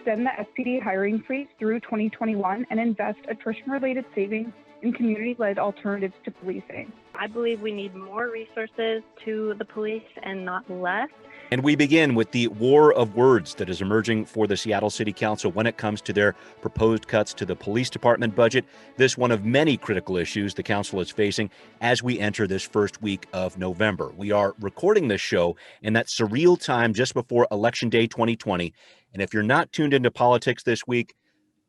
extend the SPD hiring freeze through 2021 and invest attrition-related savings in community-led alternatives to policing. I believe we need more resources to the police and not less. And we begin with the war of words that is emerging for the Seattle City Council when it comes to their proposed cuts to the police department budget. This one of many critical issues the council is facing as we enter this first week of November. We are recording this show in that surreal time just before Election Day 2020. And if you're not tuned into politics this week,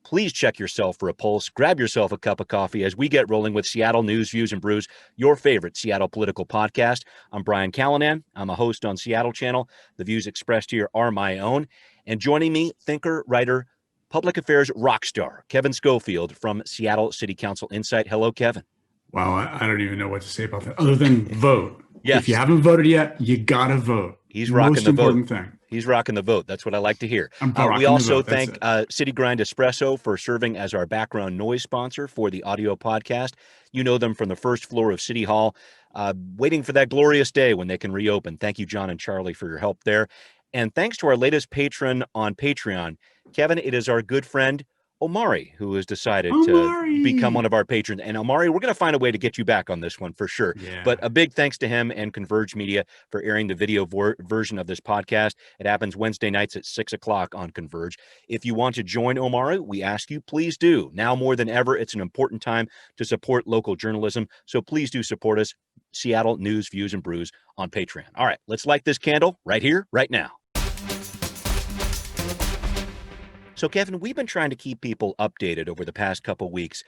please check yourself for a pulse. Grab yourself a cup of coffee as we get rolling with Seattle News, Views, and Brews, your favorite Seattle political podcast. I'm Brian Callanan. I'm a host on Seattle Channel. The views expressed here are my own. And joining me, thinker, writer, public affairs rock star, Kevin Schofield from Seattle City Council Insight. Hello, Kevin. Wow, I don't even know what to say about that other than vote. Yes. If you haven't voted yet, you got to vote. He's rocking the vote. Most important thing. He's rocking the vote. That's what I like to hear. We also thank City Grind Espresso for serving as our background noise sponsor for the audio podcast. You know them from the first floor of City Hall, waiting for that glorious day when they can reopen. Thank you, John and Charlie, for your help there. And thanks to our latest patron on Patreon, Kevin, it is our good friend, Omari, who has decided to become one of our patrons. And Omari, we're going to find a way to get you back on this one for sure. Yeah. But a big thanks to him and Converge Media for airing the video version of this podcast. It happens Wednesday nights at 6 o'clock on Converge. If you want to join Omari, we ask you, please do. Now more than ever, it's an important time to support local journalism. So please do support us, Seattle News, Views, and Brews on Patreon. All right, let's light this candle right here, right now. So, Kevin, we've been trying to keep people updated over the past couple weeks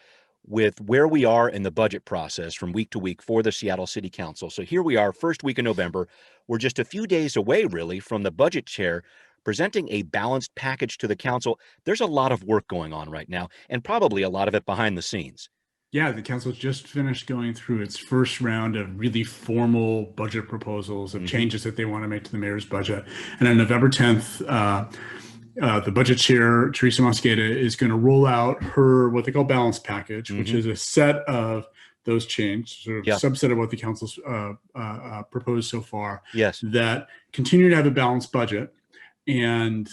with where we are in the budget process from week to week for the Seattle City Council. So here we are, first week of November. We're just a few days away, really, from the budget chair presenting a balanced package to the council. There's a lot of work going on right now, and probably a lot of it behind the scenes. Yeah, the council just finished going through its first round of really formal budget proposals of changes that they want to make to the mayor's budget. And on November 10th, the budget chair, Teresa Mosqueda, is going to roll out her what they call balanced package, which is a set of those changes, sort of subset of what the council's proposed so far. Yes, that continue to have a balanced budget and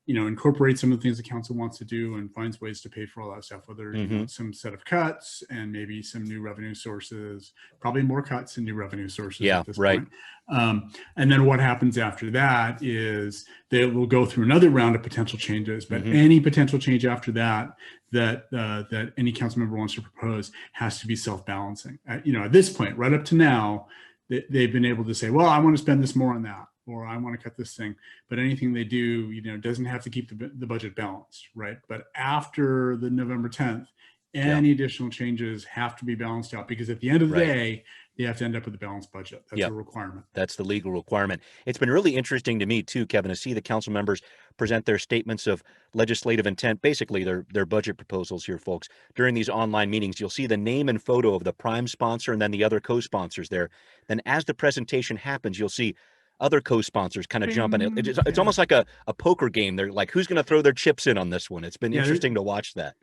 incorporate some of the things the council wants to do and finds ways to pay for all that stuff, whether some set of cuts and maybe some new revenue sources, probably more cuts and new revenue sources at this point. And then what happens after that is they will go through another round of potential changes, but any potential change after that that any council member wants to propose has to be self-balancing. At this point, right up to now, they've been able to say, well, I want to spend this more on that, or I want to cut this thing. But anything they do, doesn't have to keep the budget balanced, right? But after the November 10th, any additional changes have to be balanced out, because at the end of the day, they have to end up with a balanced budget. That's a requirement. That's the legal requirement. It's been really interesting to me too, Kevin, to see the council members present their statements of legislative intent, basically their budget proposals here, folks. During these online meetings, you'll see the name and photo of the prime sponsor and then the other co-sponsors there. Then as the presentation happens, you'll see other co-sponsors kind of jump in. It's almost like a poker game. They're like, who's going to throw their chips in on this one? It's been interesting to watch that.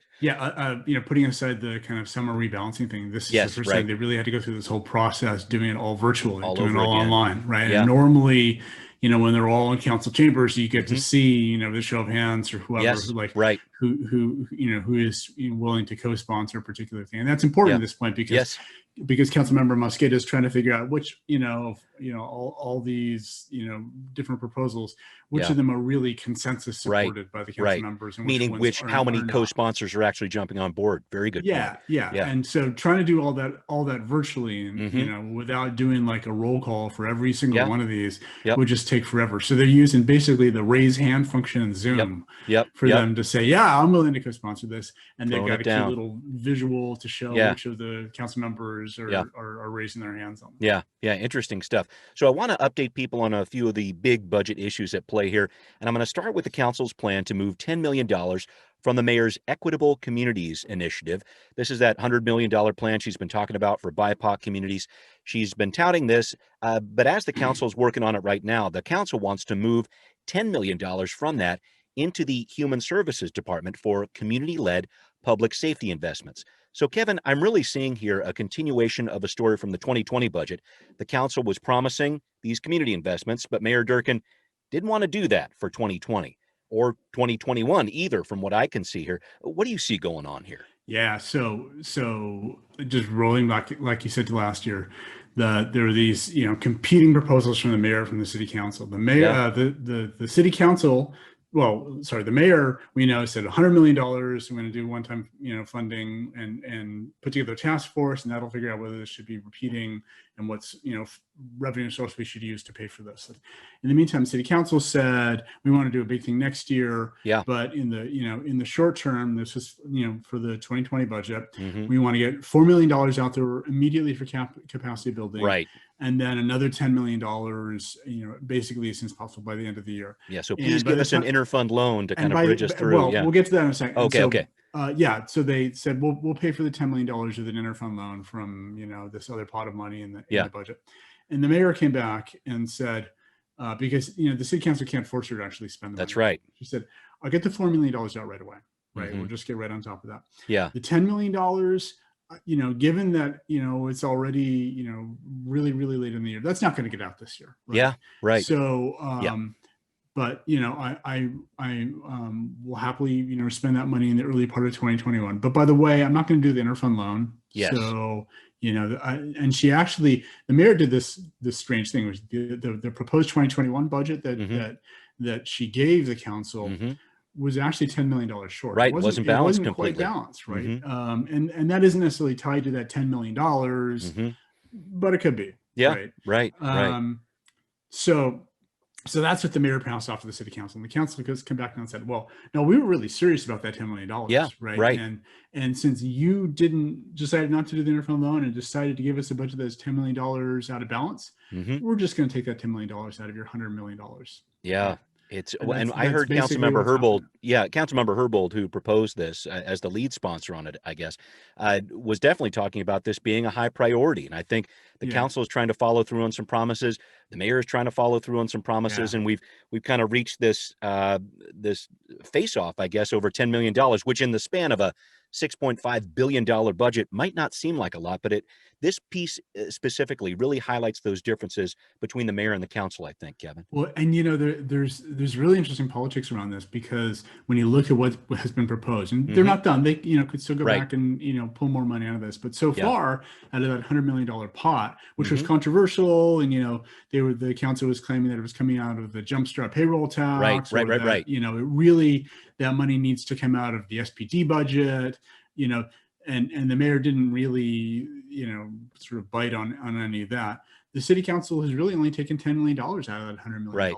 Putting aside the kind of summer rebalancing thing, this is the first time they really had to go through this whole process, doing it all virtually, doing it all online, right? And normally, when they're all in council chambers, you get to see, the show of hands or whoever who is willing to co-sponsor a particular thing. And that's important at this point because Councilmember Mosqueda is trying to figure out which, all these, different proposals, which of them are really consensus supported by the council members. And meaning how many co-sponsors are actually jumping on board. Very good point. Yeah. And so trying to do all that virtually and, without doing like a roll call for every single one of these would just take forever. So they're using basically the raise hand function in Zoom for them to say, I'm willing to co-sponsor this. And they've got a cute little visual to show which of the council members are raising their hands on. Yeah, interesting stuff. So I want to update people on a few of the big budget issues at play here. And I'm going to start with the council's plan to move $10 million from the mayor's Equitable Communities Initiative. This is that $100 million plan she's been talking about for BIPOC communities. She's been touting this, but as the council is working on it right now, the council wants to move $10 million from that into the Human Services Department for community-led public safety investments. So, Kevin, I'm really seeing here a continuation of a story from the 2020 budget. The council was promising these community investments, but Mayor Durkin didn't want to do that for 2020. or 2021 either, from what I can see here. What do you see going on here? Yeah, so just rolling back, like you said, to last year, there were these competing proposals from the mayor, from the city council. The mayor, Yeah. The city council, well, sorry, the mayor, we know, said $100 million. We're going to do one-time funding and put together a task force, and that'll figure out whether this should be repeating and what's revenue source we should use to pay for this. In the meantime, city council said we want to do a big thing next year. Yeah. But in the short term, this is for the 2020 budget, Mm-hmm. we want to get $4 million out there immediately for capacity building. Right. And then another $10 million, basically as soon as possible by the end of the year. Yeah. So please give us an interfund loan to kind of bridge us through. Well, we'll get to that in a second. Okay. Okay. Yeah. So they said, we'll pay for the $10 million with an interfund loan from, this other pot of money in the budget. And the mayor came back and said, because, the city council can't force her to actually spend the money. That's right. She said, I'll get the $4 million out right away. Right. Mm-hmm. We'll just get right on top of that. Yeah. The $10 million, given that, it's already, really, really late in the year, that's not going to get out this year. Right? Yeah. Right. So, but, I will happily, spend that money in the early part of 2021. But by the way, I'm not going to do the interfund loan. Yes. So, and she actually, the mayor did this strange thing, which the proposed 2021 budget that she gave the council was actually $10 million short. Right. It wasn't balanced completely. Quite balanced, right? And that isn't necessarily tied to that $10 million, but it could be. Yeah. Right. So that's what the mayor passed off to the city council. And the council has come back and said, well, no, we were really serious about that $10 million. Yeah, right. Right. And since you decided not to do the interfund loan and decided to give us a budget that's $10 million out of balance, we're just going to take that $10 million out of your $100 million. Yeah. And I heard Councilmember Herbold, who proposed this as the lead sponsor on it, I guess, was definitely talking about this being a high priority. And I think the council is trying to follow through on some promises. The mayor is trying to follow through on some promises, and we've kind of reached this this face-off, I guess, over $10 million, which in the span of a $6.5 billion budget might not seem like a lot, but this piece specifically really highlights those differences between the mayor and the council, I think, Kevin. Well, and there's really interesting politics around this, because when you look at what has been proposed, and they're not done, they could still go back and pull more money out of this, but so far out of that $100 million pot, which was controversial, and the council was claiming that it was coming out of the jumpstart payroll tax, right. It really, that money needs to come out of the SPD budget, and the mayor didn't really, sort of bite on any of that. The city council has really only taken $10 million out of that $100 million.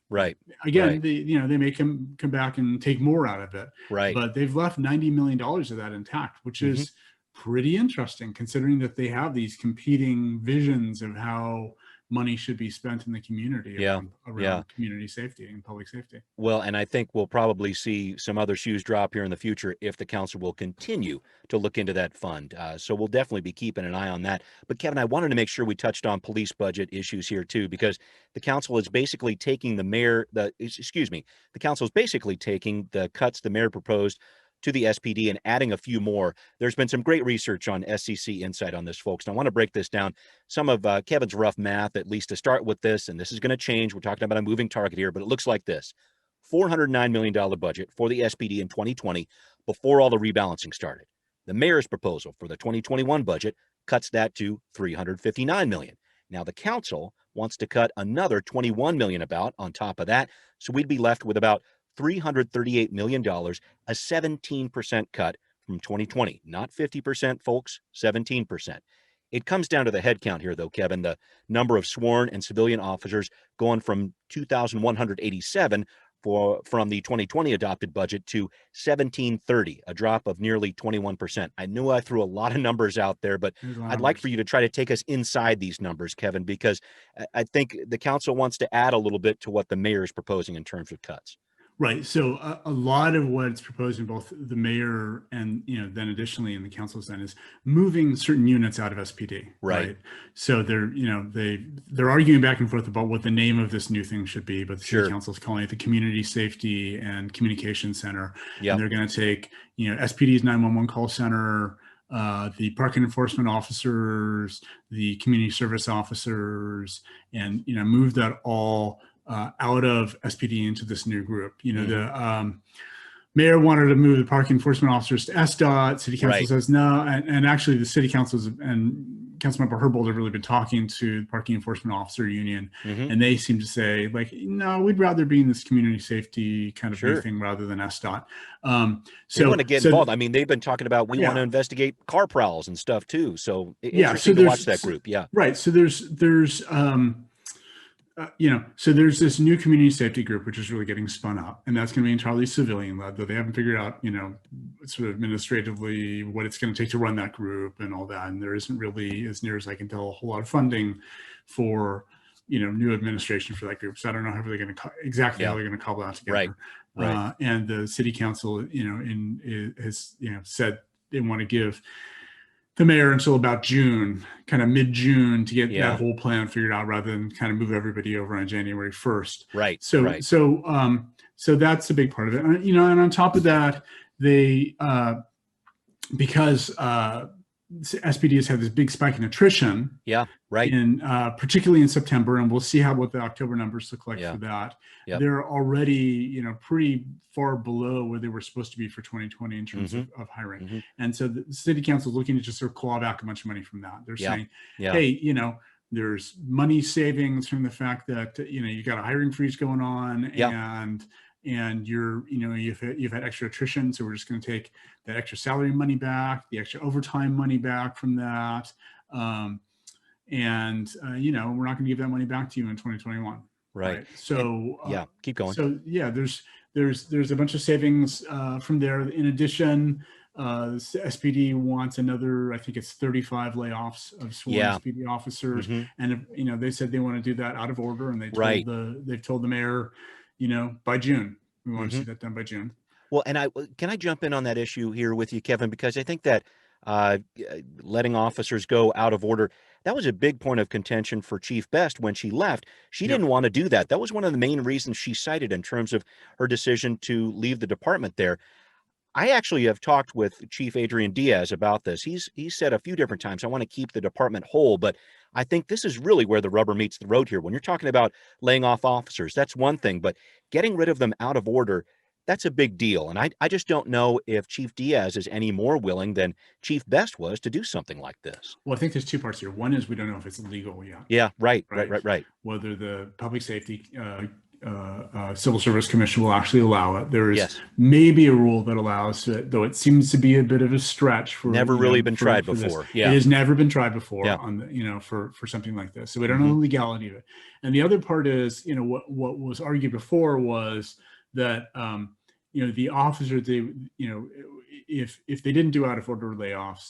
Right. Again, they may come back and take more out of it. Right. But they've left $90 million of that intact, which is pretty interesting, considering that they have these competing visions of how money should be spent in the community around community safety and public safety. Well, and I think we'll probably see some other shoes drop here in the future if the council will continue to look into that fund. So we'll definitely be keeping an eye on that. But Kevin, I wanted to make sure we touched on police budget issues here too, because the council is basically taking the council is basically taking the cuts the mayor proposed to the SPD and adding a few more. There's been some great research on SCC Insight on this, folks. And I want to break this down. Some of Kevin's rough math, at least to start with this, and this is going to change. We're talking about a moving target here, but it looks like this. $409 million budget for the SPD in 2020 before all the rebalancing started. The mayor's proposal for the 2021 budget cuts that to $359 million. Now the council wants to cut another $21 million about on top of that. So we'd be left with about $338 million, a 17% cut from 2020. Not 50%, folks, 17%. It comes down to the head count here, though, Kevin. The number of sworn and civilian officers going from 2,187 from the 2020 adopted budget to 1,730, a drop of nearly 21%. I know I threw a lot of numbers out there, but I'd like for you to try to take us inside these numbers, Kevin, because I think the council wants to add a little bit to what the mayor is proposing in terms of cuts. Right. So a lot of what's proposed in both the mayor and, then additionally in the council's end is moving certain units out of SPD. Right. So they're arguing back and forth about what the name of this new thing should be, but the city council is calling it the Community Safety and Communication Center. And they're going to take, SPD's 911 call center, the parking enforcement officers, the community service officers, and, move that all out of SPD into this new group. Mm-hmm. The mayor wanted to move the parking enforcement officers to SDOT. City council says no, and actually the city councils and Councilmember Herbold have really been talking to the parking enforcement officer union, and they seem to say like, no, we'd rather be in this community safety kind of briefing rather than SDOT. So they want to get involved. I mean, they've been talking about we want to investigate car prowls and stuff too. So interesting to watch that group. Yeah, right. So there's so there's this new community safety group, which is really getting spun up, and that's going to be entirely civilian led, though they haven't figured out, sort of administratively what it's going to take to run that group and all that. And there isn't really, as near as I can tell, a whole lot of funding for, new administration for that group. So I don't know how they're going to exactly how they're going to cobble that together. Right. And the city council, has, said they want to give the mayor until about June, kind of mid-June, to get that whole plan figured out, rather than kind of move everybody over on January 1st. Right. So that's a big part of it. And on top of that, they because SPD has had this big spike in attrition. Yeah. Right. Particularly in September, and we'll see what the October numbers look like for that. Yep. They're already, pretty far below where they were supposed to be for 2020 in terms of hiring. And so the city council is looking to just sort of claw back a bunch of money from that. They're saying, hey, there's money savings from the fact that, you got a hiring freeze going on, and you've had extra attrition. So we're just going to take that extra salary money back, the extra overtime money back from that. And we're not going to give that money back to you in 2021. Right. So keep going. So there's a bunch of savings from there. In addition, SPD wants another, I think it's 35 layoffs of sworn SPD officers, and they said they want to do that out of order, and they've told the mayor, by June we want to see that done by June. Well, and can I jump in on that issue here with you, Kevin, because I think that letting officers go out of order, that was a big point of contention for Chief Best when she left. She didn't want to do that. That was one of the main reasons she cited in terms of her decision to leave the department there. I actually have talked with Chief Adrian Diaz about this. He's said a few different times, I want to keep the department whole, but I think this is really where the rubber meets the road here. When you're talking about laying off officers, that's one thing, but getting rid of them out of order, that's a big deal. And I just don't know if Chief Diaz is any more willing than Chief Best was to do something like this. Well, I think there's two parts here. One is we don't know if it's legal yet. Yeah, right. Whether the Public Safety Civil Service Commission will actually allow it. There is maybe a rule that allows it, though it seems to be a bit of a stretch. For never really been tried before. It has never been tried before on the, for something like this. So we don't know the legality of it. And the other part is, what was argued before was that the officers, if they didn't do out of order layoffs,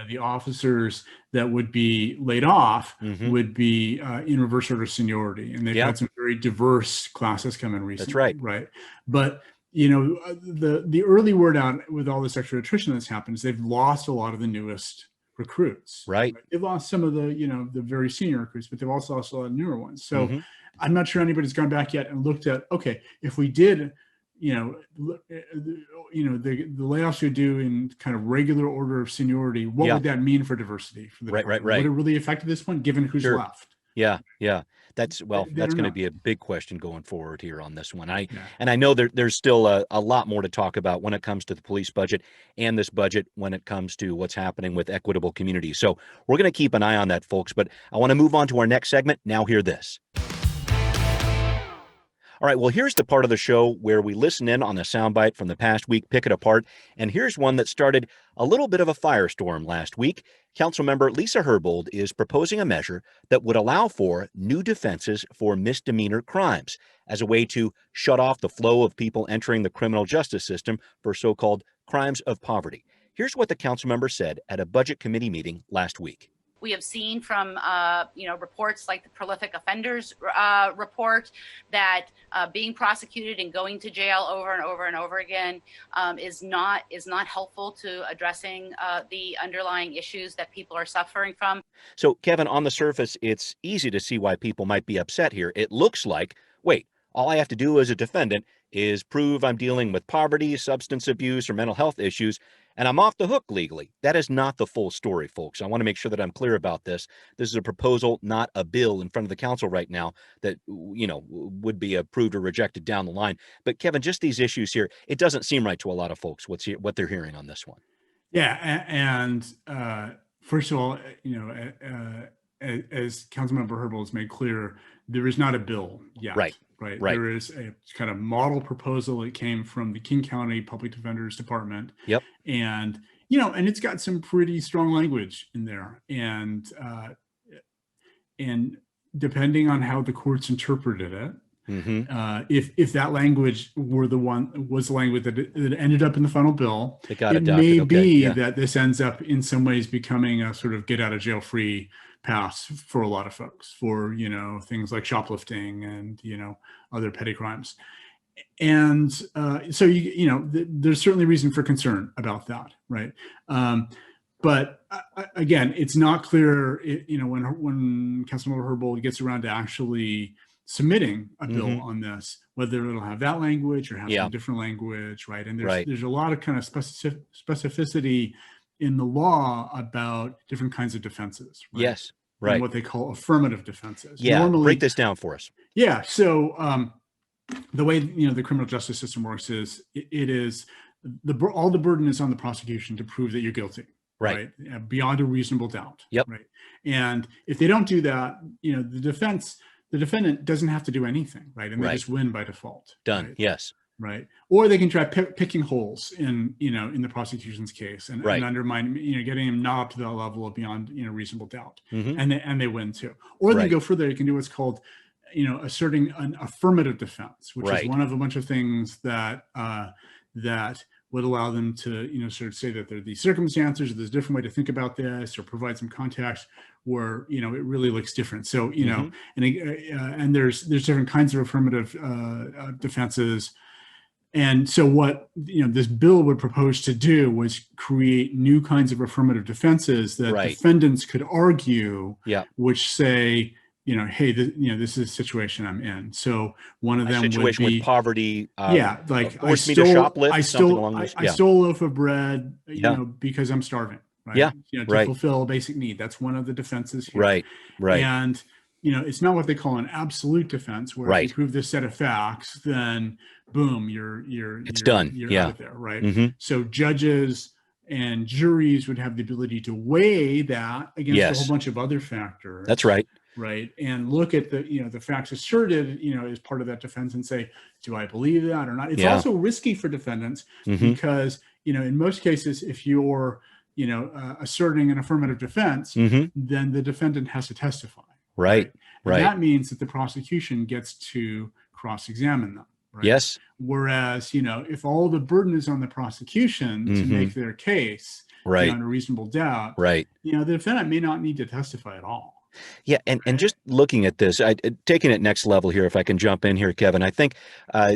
the officers that would be laid off would be in reverse order of seniority, and they've had some very diverse classes come in recently. That's right. Right, but the early word out with all this extra attrition that's happened is they've lost a lot of the newest recruits. Right. They've lost some of the the very senior recruits, but they've also lost a lot of newer ones. So I'm not sure anybody's gone back yet and looked at, okay, if we did the layoffs you do in kind of regular order of seniority, what would that mean for diversity? For the right. Would it really affect this one, given who's left? Yeah. That's going to be a big question going forward here on this one. And I know there's still a lot more to talk about when it comes to the police budget and this budget when it comes to what's happening with equitable communities. So we're going to keep an eye on that, folks. But I want to move on to our next segment. Now hear this. All right, well, here's the part of the show where we listen in on a soundbite from the past week, pick it apart. And here's one that started a little bit of a firestorm last week. Councilmember Lisa Herbold is proposing a measure that would allow for new defenses for misdemeanor crimes as a way to shut off the flow of people entering the criminal justice system for so-called crimes of poverty. Here's what the councilmember said at a budget committee meeting last week. We have seen from, reports like the prolific offenders report that being prosecuted and going to jail over and over and over again is not helpful to addressing the underlying issues that people are suffering from. So, Kevin, on the surface, it's easy to see why people might be upset here. It looks like, wait, all I have to do as a defendant is prove I'm dealing with poverty, substance abuse, or mental health issues, and I'm off the hook legally. That is not the full story, folks. I want to make sure that I'm clear about this. This is a proposal, not a bill in front of the council right now that, would be approved or rejected down the line. But Kevin, just these issues here, it doesn't seem right to a lot of folks what they're hearing on this one. Yeah, and first of all, as Councilmember Herbal has made clear, there is not a bill yet. Right. There is a kind of model proposal that came from the King County Public Defender's Department. Yep. And and it's got some pretty strong language in there, and depending on how the courts interpreted it, if that language was the language that ended up in the final bill, it may be that this ends up in some ways becoming a sort of get out of jail free pass for a lot of folks for things like shoplifting and other petty crimes. And so there's certainly reason for concern about that, right? But again, it's not clear when Councilmember Herbal gets around to actually submitting a bill on this, whether it'll have that language or have some different language, right? And there's a lot of kind of specificity in the law about different kinds of defenses. Right? Yes, right. And what they call affirmative defenses. Yeah, normally, break this down for us. Yeah, so the way the criminal justice system works is it is all the burden is on the prosecution to prove that you're guilty. Right. Beyond a reasonable doubt. Yep. Right. And if they don't do that, the defendant doesn't have to do anything, right? And they just win by default. Done. Right? Yes. Right. Or they can try picking holes in the prosecution's case and undermine, getting him not up to that level of beyond, reasonable doubt. And they win too. Or they go further. You can do what's called, asserting an affirmative defense, which is one of a bunch of things that would allow them to, sort of say that there are these circumstances, or there's a different way to think about this, or provide some context where, it really looks different. So, and there's different kinds of affirmative defenses. And so what, this bill would propose to do was create new kinds of affirmative defenses that defendants could argue, which say, hey, this is a situation I'm in. So one of them would be with poverty. Like I stole a loaf of bread, because I'm starving. Right? To fulfill a basic need. That's one of the defenses here. Right. And it's not what they call an absolute defense, where if you prove this set of facts, then boom, you're done. You're out of there, right? So judges and juries would have the ability to weigh that against a whole bunch of other factors. That's right. Right. And look at the facts asserted, as part of that defense and say, do I believe that or not? It's also risky for defendants because, in most cases, if you're, asserting an affirmative defense, then the defendant has to testify. Right. And that means that the prosecution gets to cross-examine them. Right? Yes. Whereas, if all the burden is on the prosecution to make their case beyond a reasonable doubt, the defendant may not need to testify at all. Yeah, and just looking at this, taking it next level here, if I can jump in here, Kevin, I think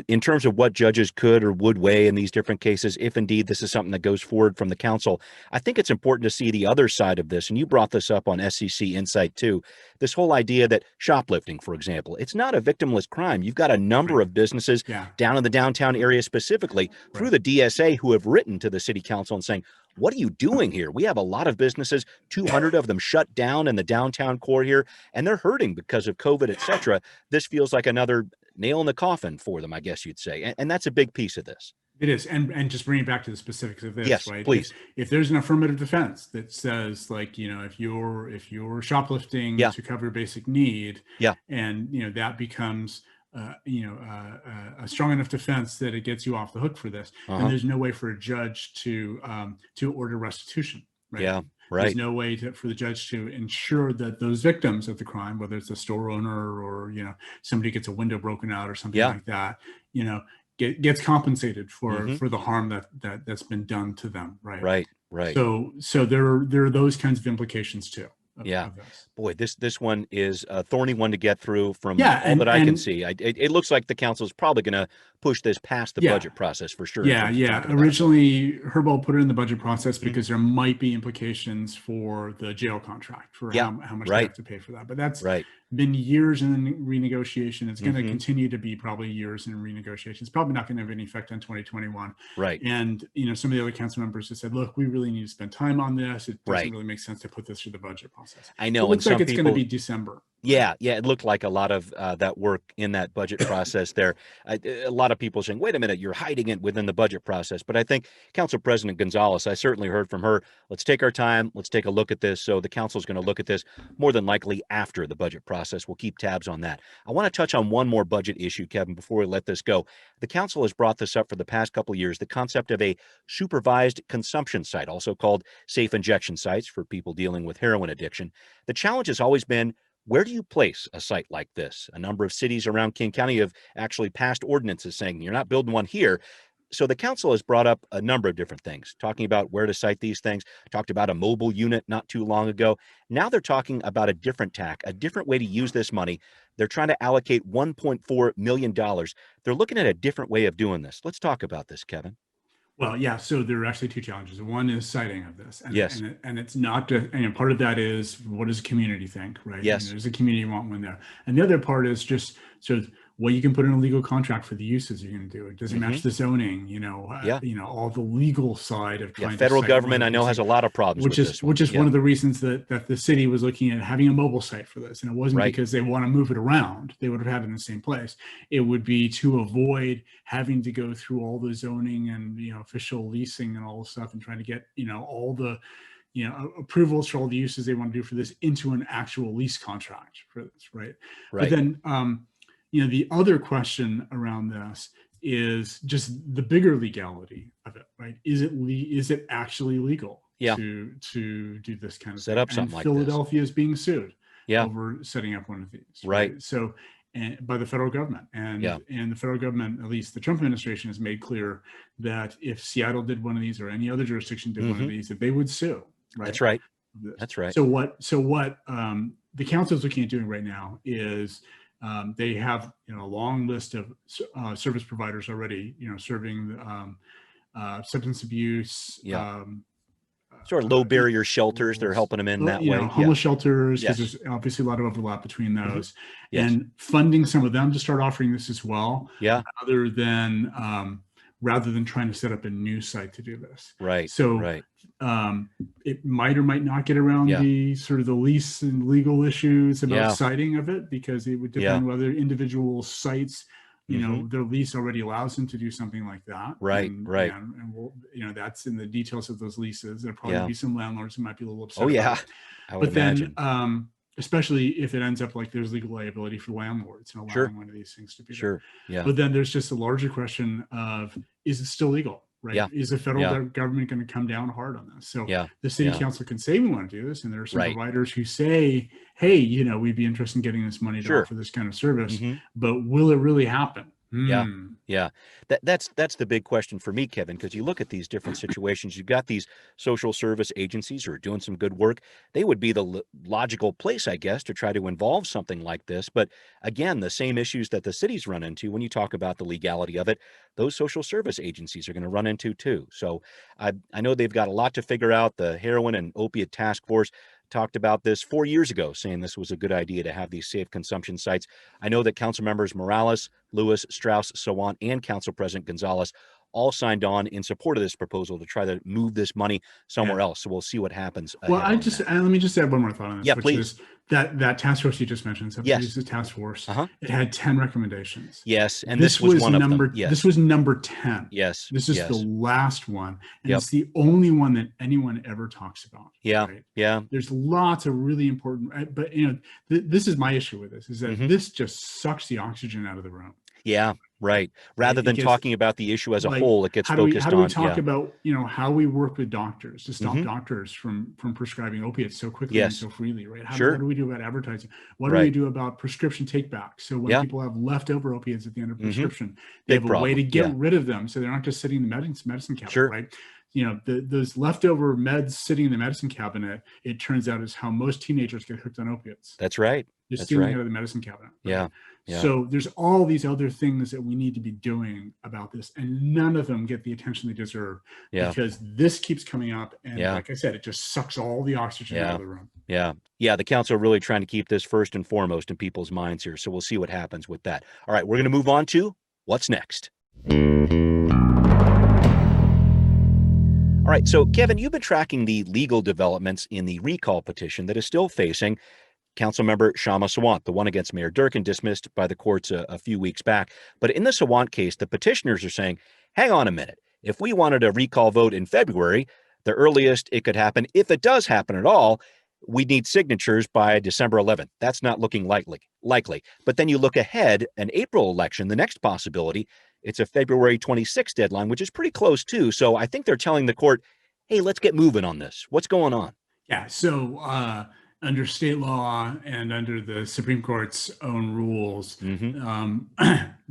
in terms of what judges could or would weigh in these different cases, if indeed this is something that goes forward from the council, I think it's important to see the other side of this. And you brought this up on SCC Insight too, this whole idea that shoplifting, for example, it's not a victimless crime. You've got a number of businesses down in the downtown area specifically through the DSA who have written to the city council and saying, what are you doing here? We have a lot of businesses, 200 of them shut down in the downtown core here, and they're hurting because of COVID, et cetera. This feels like another nail in the coffin for them, I guess you'd say. And that's a big piece of this. It is. And just bringing it back to the specifics of this, right? Please. If there's an affirmative defense that says, like, if you're shoplifting to cover basic need, and, that becomes a strong enough defense that it gets you off the hook for this, and there's no way for a judge to order restitution. Right? There's no way for the judge to ensure that those victims of the crime, whether it's a store owner or somebody gets a window broken out or something like that, gets compensated for the harm that's been done to them. Right. So there are those kinds of implications too. Boy, this one is a thorny one to get through from all that I can see. It looks like the council is probably going to push this past the budget process for sure. Yeah. Originally, Herbal put it in the budget process because there might be implications for the jail contract, for how much they have to pay for that. But that's been years in renegotiation. It's going to continue to be probably years in renegotiation. It's probably not going to have any effect on 2021. Right. And, some of the other council members have said, look, we really need to spend time on this. It doesn't really make sense to put this through the budget process. I know. So it looks like it's going to be December. Yeah, it looked like a lot of that work in that budget process there. A lot of people saying, wait a minute, you're hiding it within the budget process. But I think Council President Gonzalez, I certainly heard from her, let's take our time, let's take a look at this. So the council is going to look at this more than likely after the budget process. We'll keep tabs on that. I want to touch on one more budget issue, Kevin, before we let this go. The council has brought this up for the past couple of years, the concept of a supervised consumption site, also called safe injection sites for people dealing with heroin addiction. The challenge has always been, where do you place a site like this? A number of cities around King County have actually passed ordinances saying you're not building one here. So the council has brought up a number of different things, talking about where to site these things, talked about a mobile unit not too long ago. Now they're talking about a different tack, a different way to use this money. They're trying to allocate $1.4 million. They're looking at a different way of doing this. Let's talk about this, Kevin. Well, yeah. So there are actually two challenges. One is citing of this, and, yes, and it's not just, part of that is, what does the community think, right? Yes, there's a community want one there, and the other part is just what you can put in a legal contract for the uses you're going to do. It doesn't match the zoning, all the legal side of trying. Federal government, I know, has a lot of problems. Which is one of the reasons that the city was looking at having a mobile site for this, and it wasn't because they want to move it around. They would have had it in the same place. It would be to avoid having to go through all the zoning and official leasing and all the stuff, and trying to get all the approvals for all the uses they want to do for this into an actual lease contract for this, right? But then the other question around this is just the bigger legality of it, right? Is it actually legal to do this kind of set up something like this? Philadelphia is being sued over setting up one of these, right? So, by the federal government, and the federal government, at least the Trump administration, has made clear that if Seattle did one of these or any other jurisdiction did one of these, that they would sue. Right? That's right. That's right. So what the council is looking at doing right now is, they have a long list of service providers already, serving substance abuse, sort of low barrier shelters. They're helping them in that way. Homeless shelters, because there's obviously a lot of overlap between those, and funding some of them to start offering this as well. Rather than trying to set up a new site to do this. Right. So it might or might not get around the sort of the lease and legal issues about citing of it, because it would depend whether individual sites, their lease already allows them to do something like that. Right. And we'll, that's in the details of those leases. There'll probably be some landlords who might be a little upset. Oh yeah, I would imagine. Then, especially if it ends up like there's legal liability for landlords and allowing one of these things to be there. But then there's just a larger question of, is it still legal, right? Is the federal government going to come down hard on this? So the city council can say we want to do this, and there are some providers who say, hey, we'd be interested in getting this money to offer this kind of service, but will it really happen? That's the big question for me, Kevin, because you look at these different situations. You've got these social service agencies who are doing some good work. They would be the logical place, I guess, to try to involve something like this. But again, the same issues that the cities run into when you talk about the legality of it, those social service agencies are going to run into too. So I know they've got a lot to figure out. The Heroin and Opiate Task Force talked about this 4 years ago, saying this was a good idea to have these safe consumption sites. I know that council members Morales, Lewis, Strauss, Sawant, and Council President Gonzalez all signed on in support of this proposal to try to move this money somewhere else. So we'll see what happens. Well, let me just add one more thought on this. Yeah, which please. Is that task force you just mentioned, the task force, it had 10 recommendations. Yes, and this was one of them. Yes. This was number 10. Yes. This is the last one, and it's the only one that anyone ever talks about. Right? There's lots of really important, but this is my issue with this, is that this just sucks the oxygen out of the room. Right. Rather than talking about the issue as a whole, it gets focused on. How do we talk about, how we work with doctors to stop doctors from prescribing opiates so quickly and so freely, right? What do we do about advertising? What do we do about prescription take-back? So when people have leftover opiates at the end of prescription, they have a way to get rid of them, so they're not just sitting in the medicine cabinet, right? Those leftover meds sitting in the medicine cabinet, it turns out, is how most teenagers get hooked on opiates. That's right. Just stealing out of the medicine cabinet. Right? Yeah. So there's all these other things that we need to be doing about this, and none of them get the attention they deserve because this keeps coming up. And like I said, it just sucks all the oxygen out of the room. Yeah. The council really trying to keep this first and foremost in people's minds here. So we'll see what happens with that. All right, we're going to move on to what's next. All right, so Kevin, you've been tracking the legal developments in the recall petition that is still facing Councilmember Shama Sawant, the one against Mayor Durkin, dismissed by the courts a few weeks back. But in the Sawant case, the petitioners are saying, hang on a minute. If we wanted a recall vote in February, the earliest it could happen, if it does happen at all, we'd need signatures by December 11th. That's not looking likely. But then you look ahead, an April election, the next possibility, it's a February 26th deadline, which is pretty close too. So I think they're telling the court, hey, let's get moving on this. What's going on? Yeah. So under state law and under the Supreme Court's own rules,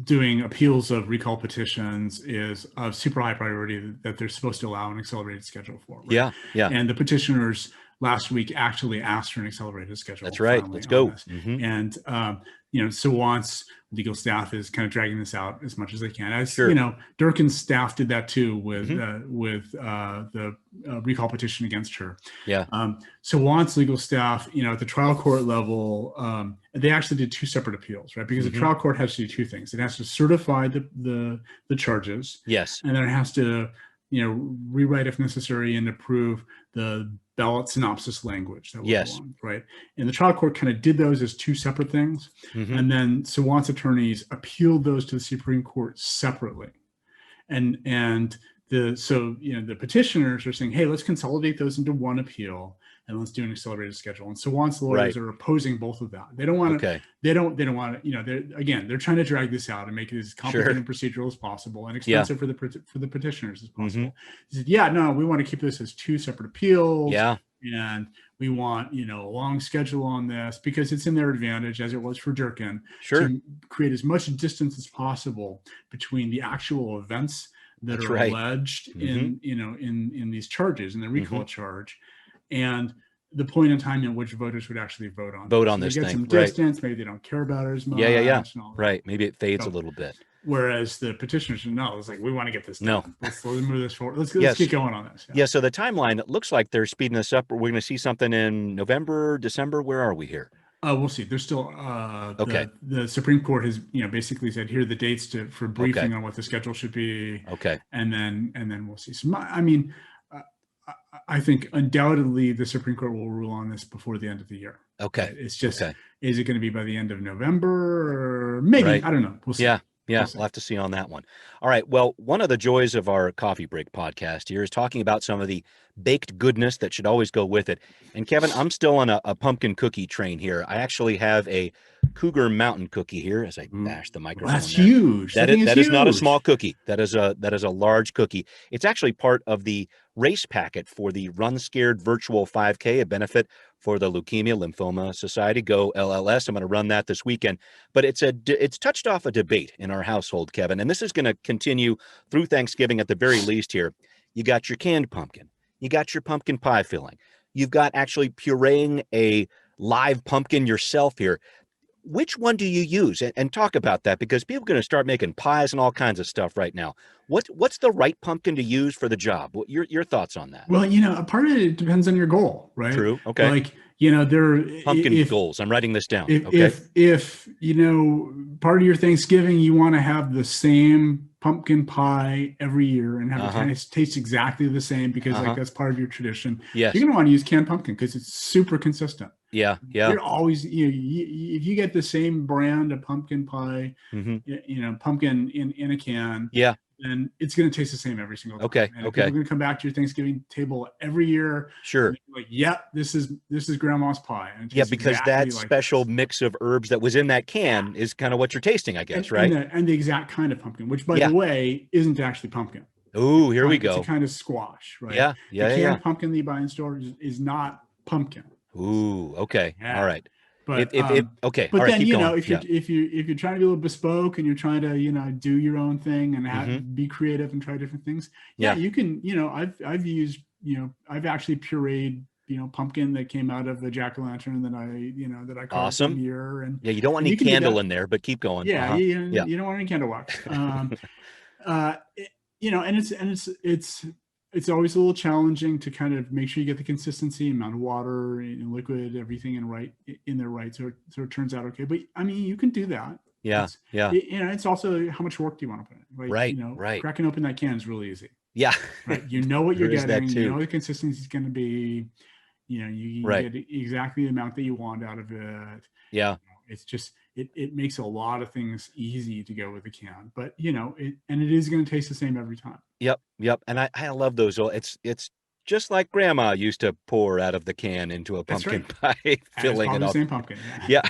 doing appeals of recall petitions is of super high priority that they're supposed to allow an accelerated schedule for. Right? Yeah. And the petitioners last week actually asked for an accelerated schedule. That's right. Let's go. And, so once legal staff is kind of dragging this out as much as they can, as Durkin's staff did that too with the recall petition against her. So once legal staff, at the trial court level, they actually did two separate appeals, right? Because the trial court has to do two things. It has to certify the charges. Yes. And then it has to, rewrite if necessary and approve the ballot synopsis language that was on, right? And the trial court kind of did those as two separate things. And then Sawant's attorneys appealed those to the Supreme Court separately. And the petitioners are saying, hey, let's consolidate those into one appeal and let's do an accelerated schedule. And Sawant's lawyers are opposing both of that. They don't want to, they don't want to, they're trying to drag this out and make it as complicated and procedural as possible and expensive for the petitioners as possible. He said, we want to keep this as two separate appeals. And we want, a long schedule on this because it's in their advantage, as it was for Durkin, to create as much distance as possible between the actual events that are alleged in these charges, in the recall charge, and the point in time in which voters would actually vote on this thing. They get some distance, maybe they don't care about it as much. Right. Maybe it fades a little bit. Whereas the petitioners, it's like, we want to get this done. Let's move this forward. Let's keep going on this. So the timeline, it looks like they're speeding this up. We're going to see something in November, December. Where are we here? We'll see. There's still the Supreme Court has basically said here are the dates for briefing on what the schedule should be. And then we'll see. So I think undoubtedly the Supreme Court will rule on this before the end of the year. It's just is it going to be by the end of November or maybe I don't know. We'll see. We'll have to see on that one. All right. Well, one of the joys of our Coffee Break podcast here is talking about some of the baked goodness that should always go with it. And Kevin, I'm still on a pumpkin cookie train here. I actually have a Cougar Mountain cookie here as I bash the microphone. That's huge. That is not a small cookie. That is a large cookie. It's actually part of the race packet for the Run Scared Virtual 5K, a benefit for the Leukemia Lymphoma Society. Go LLS. I'm going to run that this weekend. But it's touched off a debate in our household, Kevin, and this is going to continue through Thanksgiving at the very least here. You got your canned pumpkin. You got your pumpkin pie filling. You've got actually pureeing a live pumpkin yourself here. Which one do you use? And talk about that, because people are going to start making pies and all kinds of stuff right now. What's the right pumpkin to use for the job? What your thoughts on that? Well, a part of it depends on your goal, right? True. Okay. Like, pumpkin goals. I'm writing this down. If part of your Thanksgiving, you want to have the same pumpkin pie every year and have it taste exactly the same because that's part of your tradition. Yes. You're going to want to use canned pumpkin because it's super consistent. You're always, if you get the same brand of pumpkin pie, pumpkin in a can, then it's going to taste the same every single time. Okay. And people are going to come back to your Thanksgiving table every year. Sure. Like, this is grandma's pie. And because that special mix of herbs that was in that can is kind of what you're tasting, I guess, right? And the exact kind of pumpkin, which by the way, isn't actually pumpkin. Oh, here we go. It's a kind of squash, right? The canned pumpkin that you buy in stores is not pumpkin. Ooh, okay. All right. But okay. But all right, then if you're trying to be a little bespoke and you're trying to do your own thing and be creative and try different things, you can. I've used I've actually pureed pumpkin that came out of the jack-o'-lantern that I carved Awesome. one year. And Yeah, you don't want and any you can do candle that. in there, but keep going. Yeah, Yeah. you don't want any candle wax. And it's always a little challenging to kind of make sure you get the consistency, amount of water and liquid, everything in there right, so it turns out okay. But I mean, you can do that. Yeah. It's also how much work do you want to put in? Like, Right. Cracking open that can is really easy. Yeah. Right. You know what you're There is that getting. too. You know the consistency is going to be. You Right. get exactly the amount that you want out of it. Yeah. It's just it makes a lot of things easy to go with the can, but it is going to taste the same every time. Yep. And I love those. It's just like Grandma used to pour out of the can into a That's pumpkin right. pie, filling it the up. same pumpkin. Yeah,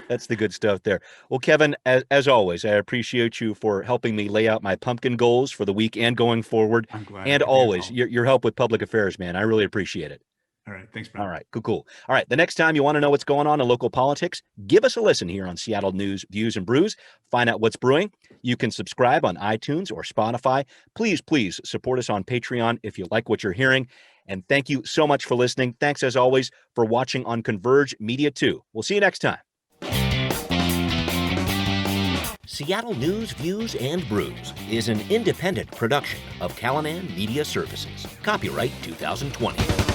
that's the good stuff there. Well, Kevin, as always, I appreciate you for helping me lay out my pumpkin goals for the week and going forward. I'm glad. And always, your help with public affairs, man. I really appreciate it. All right. Thanks, Brian. All right, cool. All right, the next time you want to know what's going on in local politics, give us a listen here on Seattle News, Views, and Brews. Find out what's brewing. You can subscribe on iTunes or Spotify. Please support us on Patreon if you like what you're hearing. And thank you so much for listening. Thanks, as always, for watching on Converge Media 2. We'll see you next time. Seattle News, Views, and Brews is an independent production of Callanan Media Services. Copyright 2020.